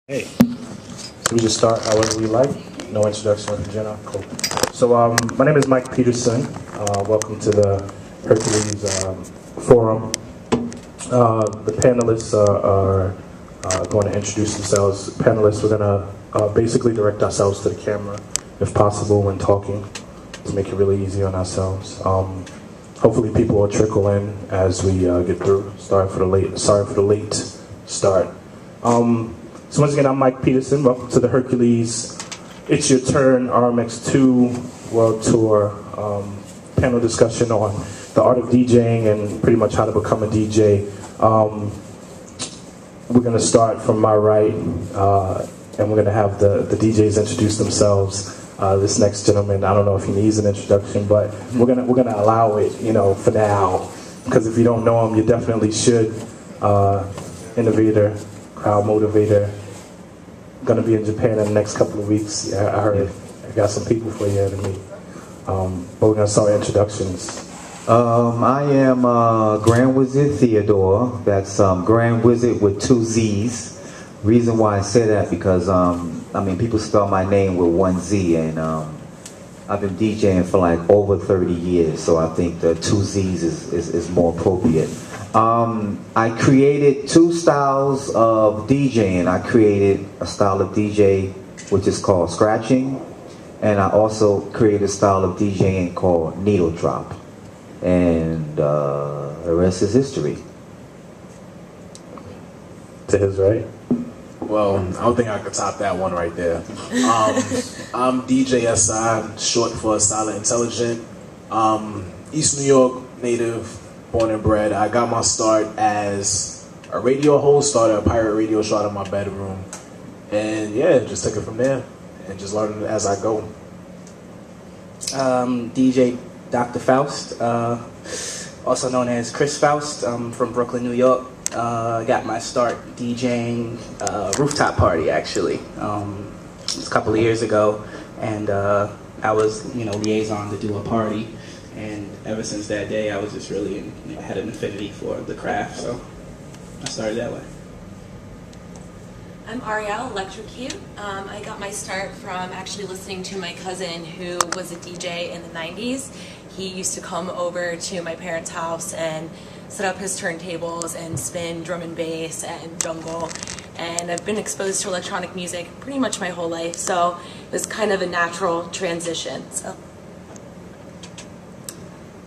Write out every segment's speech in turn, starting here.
Hey, so we just start however we like. No introduction with Jenna. Cool. So my name is Mike Peterson. Welcome to the Hercules Forum. The panelists are going to introduce themselves. Panelists, we're going to basically direct ourselves to the camera, if possible, when talking, to make it really easy on ourselves. Hopefully, people will trickle in as we get through. Sorry for the late start. So once again, I'm Mike Peterson. Welcome to the Hercules It's Your Turn RMX2 World Tour panel discussion on the art of DJing and pretty much how to become a DJ. We're going to start from my right, and we're going to have the DJs introduce themselves. This next gentleman, I don't know if he needs an introduction, but we're gonna allow it, for now, because if you don't know him, you definitely should. Innovator, crowd motivator, gonna be in Japan in the next couple of weeks. I heard I got some people for you to meet. But we're gonna start introductions. I am Grand Wizard Theodore. That's Grand Wizard with 2 Z's. Reason why I say that because people spell my name with 1 Z, and I've been DJing for like over 30 years, so I think the 2 Z's is more appropriate. I created 2 styles of DJing. I created a style of DJ which is called scratching, and I also created a style of DJing called needle drop, and the rest is history. To his right. Well, I don't think I could top that one right there. I'm DJ SI, short for Silent Intelligent. East New York native, born and bred. I got my start as a radio host, started a pirate radio show out of my bedroom. And yeah, just took it from there and just learned as I go. DJ Dr. Faust, also known as Chris Faust. I'm from Brooklyn, New York. Got my start DJing rooftop party, actually. It was a couple of years ago, and I was, liaison to do a party, and ever since that day, I was just really, had an affinity for the craft, so I started that way. I'm Ariel Electrocue. I got my start from actually listening to my cousin who was a DJ in the 90s. He used to come over to my parents' house and set up his turntables and spin drum and bass and jungle. And I've been exposed to electronic music pretty much my whole life, so it was kind of a natural transition. So.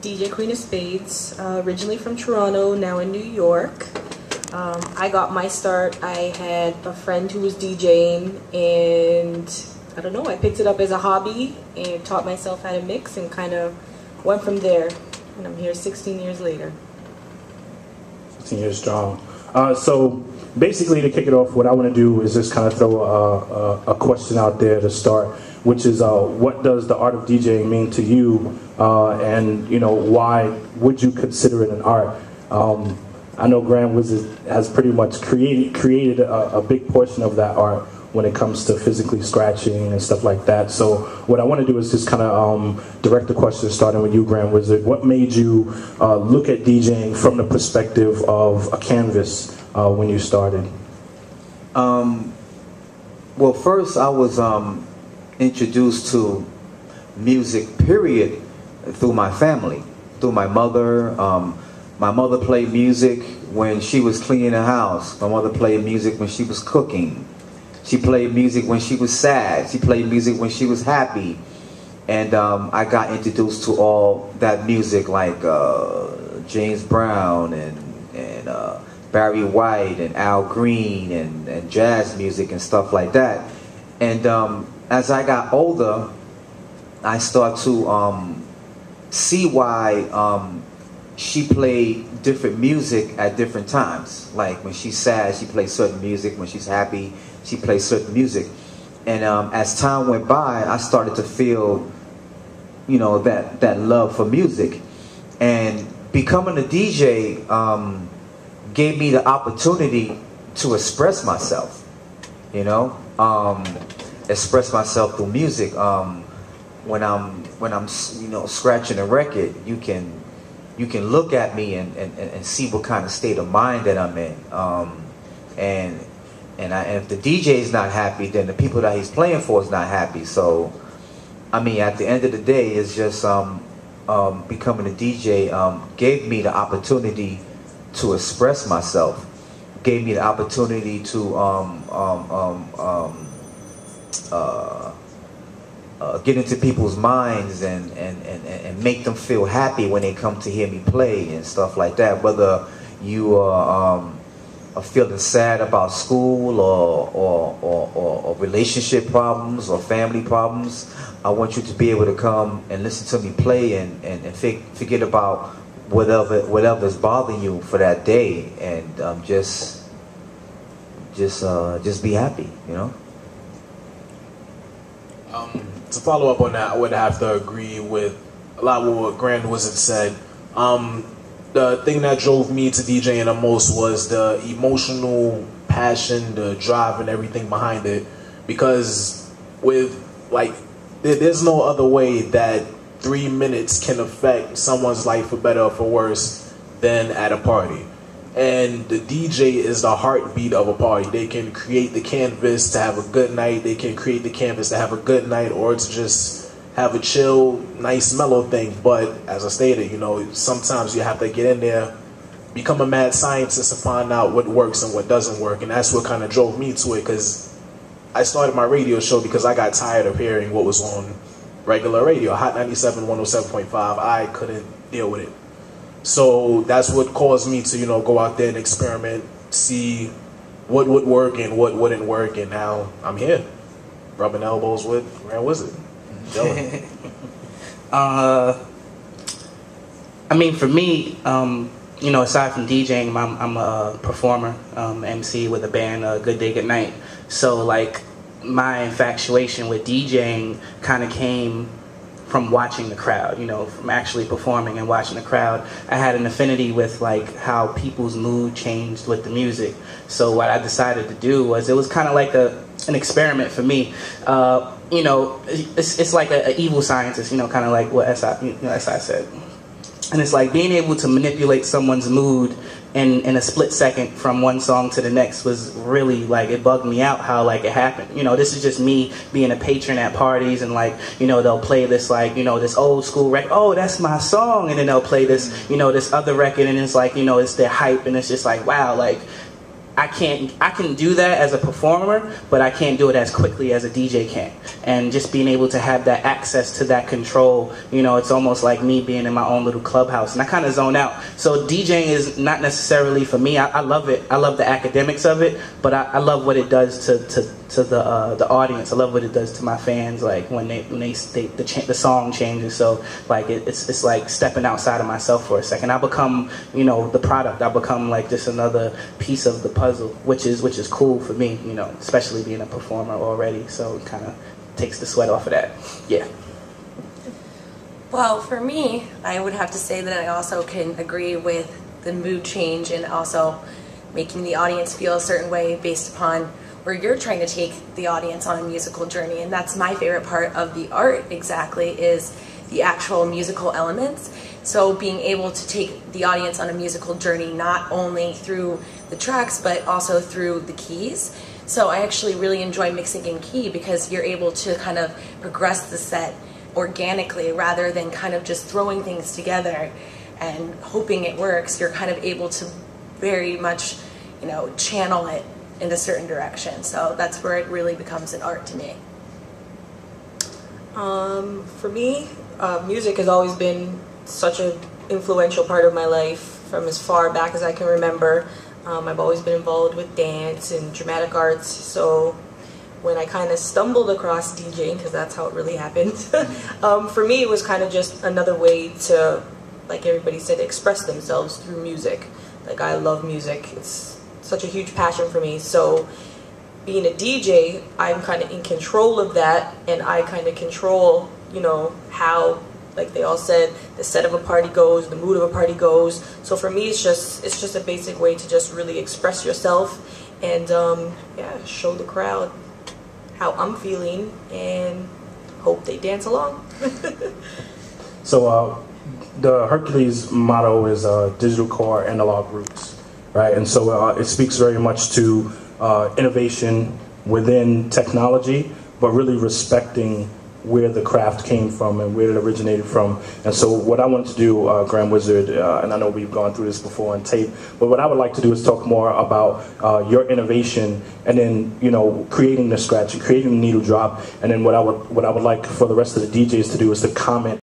DJ Queen of Spades, originally from Toronto, now in New York. I got my start. I had a friend who was DJing, and I don't know, I picked it up as a hobby and taught myself how to mix and kind of went from there. And I'm here 16 years later. 16 years strong. So basically, to kick it off, what I want to do is just kind of throw a question out there to start, which is what does the art of DJing mean to you, and why would you consider it an art? I know Grand Wizzard has pretty much created a big portion of that art when it comes to physically scratching and stuff like that. So what I want to do is just kind of direct the question, starting with you, Grand Wizard. What made you look at DJing from the perspective of a canvas when you started? Well, first I was introduced to music, period, through my family, through my mother. My mother played music when she was cleaning the house. My mother played music when she was cooking. She played music when she was sad. She played music when she was happy. And I got introduced to all that music, like James Brown and Barry White and Al Green and jazz music and stuff like that. And as I got older, I started to see why she played different music at different times. Like when she's sad, she plays certain music. When she's happy, she plays certain music. And as time went by, I started to feel, that love for music. And becoming a DJ gave me the opportunity to express myself, express myself through music. When I'm scratching a record, you can look at me and see what kind of state of mind that I'm in. And if the DJ is not happy, then the people that he's playing for is not happy. So, I mean, at the end of the day, it's just becoming a DJ gave me the opportunity to express myself, gave me the opportunity to get into people's minds and make them feel happy when they come to hear me play and stuff like that. Whether you are feeling sad about school or relationship problems or family problems, I want you to be able to come and listen to me play and forget about whatever is bothering you for that day, and just be happy, you know. To follow up on that, I would have to agree with a lot of what Grand Wizzard said. The thing that drove me to DJing the most was the emotional passion, the drive, and everything behind it. Because with, like, there's no other way that 3 minutes can affect someone's life for better or for worse than at a party. And the DJ is the heartbeat of a party. They can create the canvas to have a good night. They can create the canvas to have a good night, or to just have a chill, nice, mellow thing. But as I stated, you know, sometimes you have to get in there, become a mad scientist to find out what works and what doesn't work. And that's what kind of drove me to it, because I started my radio show because I got tired of hearing what was on regular radio. Hot 97, 107.5, I couldn't deal with it. So that's what caused me to, you know, go out there and experiment, see what would work and what wouldn't work, and now I'm here, rubbing elbows with Grand Wizzard. I mean, for me, you know, aside from DJing, I'm a performer, MC with a band, Good Day, Good Night. So, like, my infatuation with DJing kind of came from watching the crowd, you know, from actually performing and watching the crowd. I had an affinity with, like, how people's mood changed with the music. So what I decided to do was, it was kind of like an experiment for me. You know, it's like an evil scientist, you know, kind of like what SI said. And it's like being able to manipulate someone's mood in a split second from one song to the next was really, like, it bugged me out how, like, it happened. You know, this is just me being a patron at parties, and, like, you know, they'll play this, like, you know, this old school record. Oh, that's my song. And then they'll play this, you know, this other record, and it's like, you know, it's their hype, and it's just like, wow, like, I can do that as a performer, but I can't do it as quickly as a DJ can. And just being able to have that access to that control, you know, it's almost like me being in my own little clubhouse, and I kind of zone out. So DJing is not necessarily for me. I love it. I love the academics of it, but I love what it does to the audience. I love what it does to my fans, like when the song changes. So, like, it's like stepping outside of myself for a second. I become, you know, the product. I become like just another piece of the puzzle, which is cool for me, you know, especially being a performer already. So it kind of takes the sweat off of that. Yeah. Well, for me, I would have to say that I also can agree with the mood change, and also making the audience feel a certain way based upon where you're trying to take the audience on a musical journey. And that's my favorite part of the art, exactly, is the actual musical elements. So being able to take the audience on a musical journey, not only through the tracks, but also through the keys. So I actually really enjoy mixing in key, because you're able to kind of progress the set organically rather than kind of just throwing things together and hoping it works. You're kind of able to very much, you know, channel it in a certain direction. So that's where it really becomes an art to me. For me, music has always been such an influential part of my life from as far back as I can remember. I've always been involved with dance and dramatic arts, so when I kind of stumbled across DJing, because that's how it really happened, for me it was kind of just another way to, like everybody said, express themselves through music. Like, I love music. It's such a huge passion for me. So being a DJ, I'm kind of in control of that, and I kind of control, you know, how, like they all said, the set of a party goes, the mood of a party goes. So for me, it's just a basic way to just really express yourself and yeah, show the crowd how I'm feeling and hope they dance along. So the Hercules motto is digital core, analog roots, right? And so it speaks very much to innovation within technology, but really respecting where the craft came from and where it originated from. And so what I wanted to do, Grand Wizzard, and I know we've gone through this before on tape, but what I would like to do is talk more about your innovation, and then, you know, creating the scratch, creating the needle drop, and then what I would like for the rest of the DJs to do is to comment